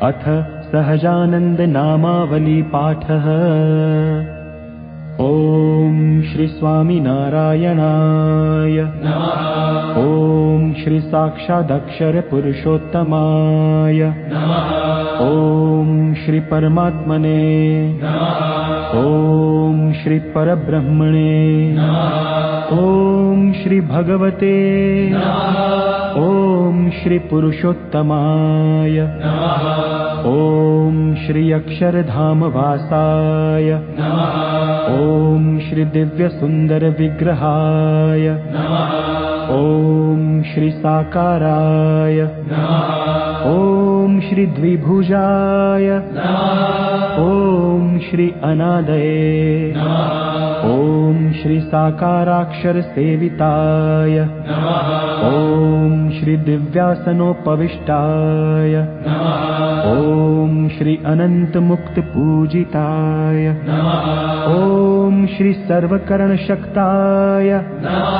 अथ सहजानंद नामावली पाठः। ओम श्री स्वामी नारायणाय नमः। ओम श्री साक्षादक्षर पुरुषोत्तमाय नमः। ओम श्री परमात्मने नमः। ओम श्री परब्रह्मणे नमः। ओम श्री भगवते नमः। ओम श्री पुरुषोत्तमाय नमः। ओम श्री अक्षरधाम वासाय नमः। ओम श्री दिव्य सुंदर विग्रहाय नमः। ओम श्री साकाराय नमः। ओम श्री द्विभुजाय नमः। ओम श्री अनादये नमः। ओम श्री साकाराक्षर सेविताय नमः। ओम श्री दिव्यासनोपविष्टाय नमः। ओम श्री अनंत मुक्त पूजिताय नमः। ओम श्री सर्वकर्ण शक्ताय नमः।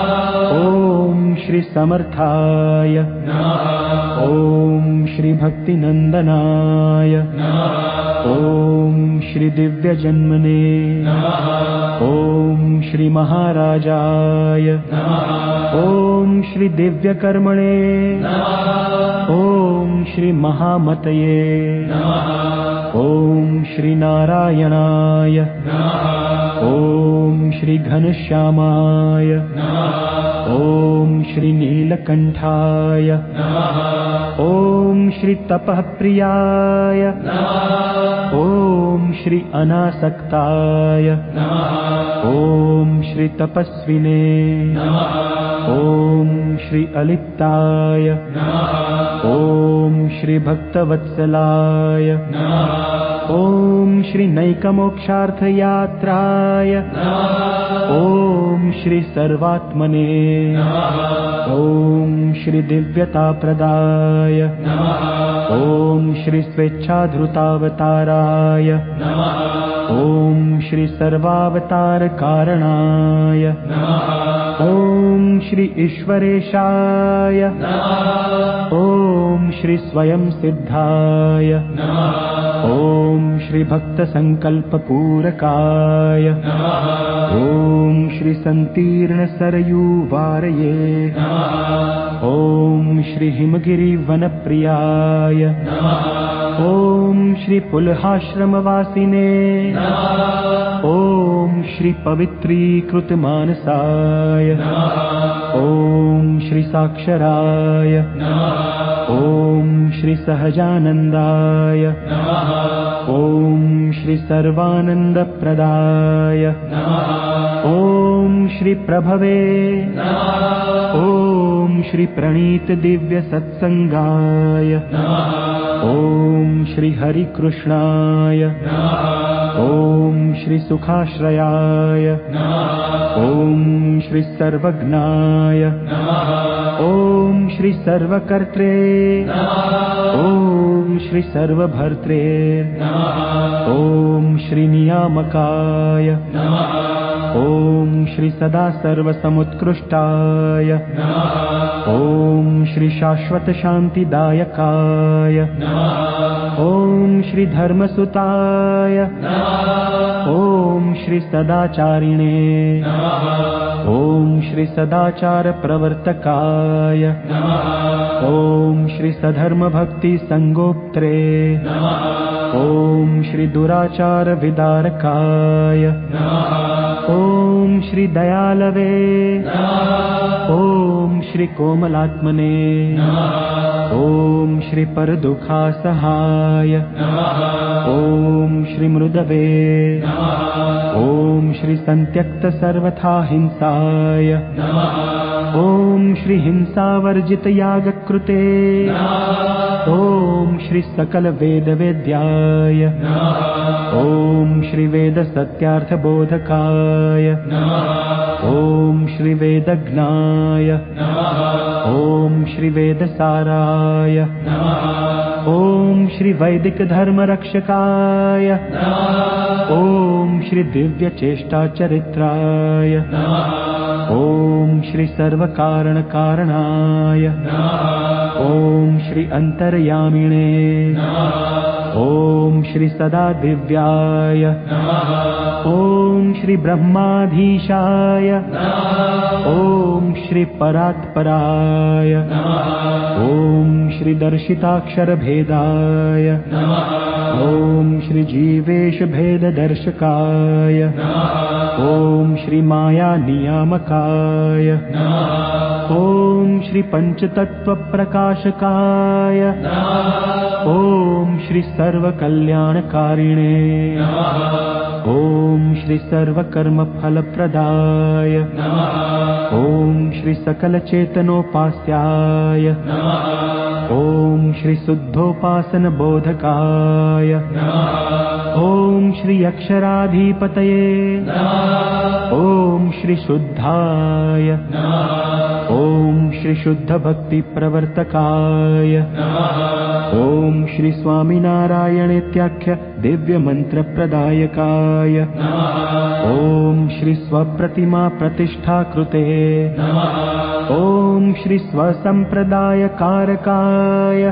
ओम श्री समर्थाय नमः। ओम श्री भक्ति नंदनाय नमः। ओम श्री दिव्य जन्मने नमः। ओम श्री महाराजाय नमः। ओम श्री दिव्य कर्मणे नमः। ओम श्री महामतये नमः। ओम श्री नारायणाय नमः। ओम श्री घनश्यामाय नमः। ओम श्री नीलकंठाय नमः। ओम श्री तपःप्रियाय नमः। ओम श्री अनासक्ताय नमः। ओम श्री तपस्विने नमः। ओम श्री अलिप्ताय नमः। ओम श्री भक्तवत्सलाय नमः। ओम श्री नैकमोक्षार्थयात्राय नमः। ओम श्री सर्वात्मने नमः। ओम श्री दिव्यताप्रदाय नमः। ओम श्री स्वेच्छाधृतावताराय नमः। ओम श्री सर्वावतार कारणाय नमः। ओम श्री ईश्वरेशाय नमः। ओम श्री स्वयं सिद्धाय नमः। ओम श्री भक्त संकल्प पूरकाय नमः। ओम श्री संतीर्ण सरयू वारये नमः। ओम श्री हिमगिरि वनप्रियाय नमः। ओम श्री पुलहाश्रमवासिने नमः। ओम श्री पवित्रीकृत मानसाय नमः। ओम श्री साक्षराय नमः। ओम श्री सहजानंदाय नमः। ओम श्री सर्वानंदप्रदाय नमः। ओम श्री प्रभवे नमः। ओम श्री प्रणीत दिव्य सत्संगाय नमः। ओम श्री हरि कृष्णाय नमः। ओम श्री सुखाश्रयाय नमः। ओम श्री सर्वज्ञाय नमः। ओम श्री सर्वकर्त्रे नमः। ओम श्री सर्वभर्त्रे नमः। ओम श्री नियामकाय नमः। ओम श्री सदा सर्वसमुत्कृष्टाय नमः। ओम श्री शाश्वत शांतिदायकाय नमः। ओम श्री धर्मसुताय नमः। ओम श्री सदाचारिणे नमः। ओम श्री सदाचार प्रवर्तकाय नमः। ओम श्री सधर्म भक्ति संगोप्त्रे नमः। ओम श्री दुराचार विदारकाय नमः। ओम श्री दयालवे नमः। ओम श्री कोमलात्मने नमः। ओम श्री परदुःखासहाय नमः। ओम श्री मृदवे नमः। ओम श्री संत्यक्त सर्वथा हिंसाय नमः। ओम श्री हिंसावर्जित यागकृते नमः। ओम श्री सकल वेद वेद्याय नमः। ओम श्री वेद सत्यार्थ बोधकाय नमः। ओम श्री वेदज्ञाय नमः। ओम श्री वेदसाराय नमः। ओम श्री वैदिक धर्म रक्षकाय नमः। ओम श्री दिव्य चेष्टा चरित्राय नमः। ओम श्री सर्व कारण कारणाय नमः। ओम श्री अंतर्यामिने नमः। ॐ श्री सदादिव्याय ॐ श्री ब्रह्माधीशाय ॐ श्री परात्पराय ॐ श्री दर्शिताक्षरभेदाय ॐ श्री जीवेशभेददर्शकाय ॐ श्री मायानियामकाय ॐ श्री पञ्चतत्त्वप्रकाशकाय ॐ श्री सर्वकल्याणकारिणे ॐ श्री सर्वकर्मफलप्रदाय ॐ श्री सकलचेतनोपास्याय ॐ श्री शुद्धोपासनबोधकाय ॐ श्री अक्षराधिपतये ॐ श्री शुद्धाय ॐ श्री शुद्धभक्तिप्रवर्तकाय ॐ श्री स्वामिनारायणेत्याख्य दिव्यमन्त्रप्रदायकाय ॐ श्री स्वप्रतिमा प्रतिष्ठाकृते ॐ श्री स्वसम्प्रदायकारकाय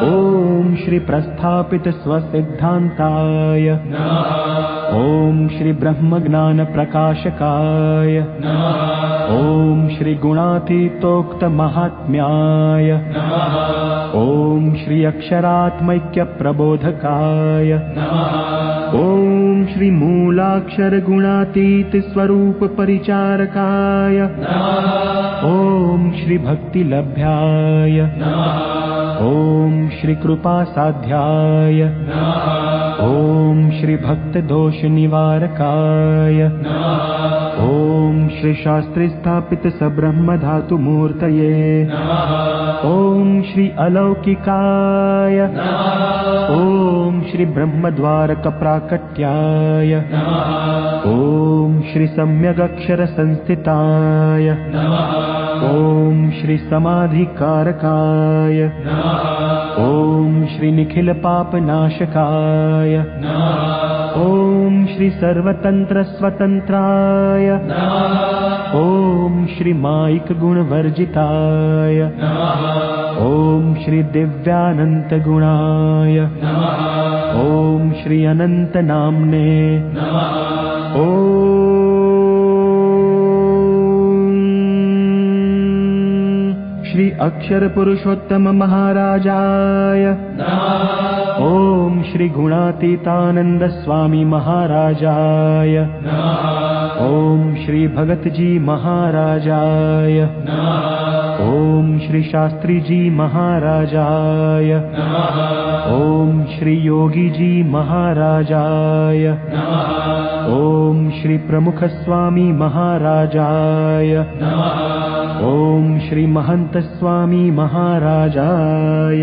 ॐ श्री प्रस्थापित स्वसिद्धान्ताय ॐ श्री ब्रह्मज्ञानप्रकाशकाय ॐ श्री गुणातीतोक्तमाहात्म्याय ॐ श्री अक्षरात्मैक्यप्रबोधकाय ॐ श्री मूलाक्षरगुणातीत स्वरूप परिचारकाय ॐ श्री भक्तिलभ्याय ॐ श्री कृपासाध्याय ॐ श्री भक्तदोषनिवारकाय ॐ श्री शास्त्रे स्थापित सब्रह्मधातुमूर्तये ॐ श्री अलौकिकाय ॐ श्री ब्रह्मद्वारकप्राकट्याय ॐ श्री सम्यगक्षरसंस्थिताय ॐ श्री समाधिकारकाय ॐ श्री निखिलपापनाशकाय ॐ श्री सर्वतन्त्रस्वतन्त्राय ॐ श्री मायिकगुणवर्जिताय ॐ श्री दिव्यानन्तगुणाय ॐ श्री अनन्तनाम्ने ॐ श्री अक्षरपुरुषोत्तम महाराजाय ॐ श्री गुणातीतानंद स्वामी महाराजाय ॐ श्री भगतजी महाराजाय ॐ श्री शास्त्रीजी महाराजाय ॐ श्री योगीजी महाराजाय ॐ श्री प्रमुख स्वामी महाराजाय ॐ श्री महंत स्वामी महाराजाय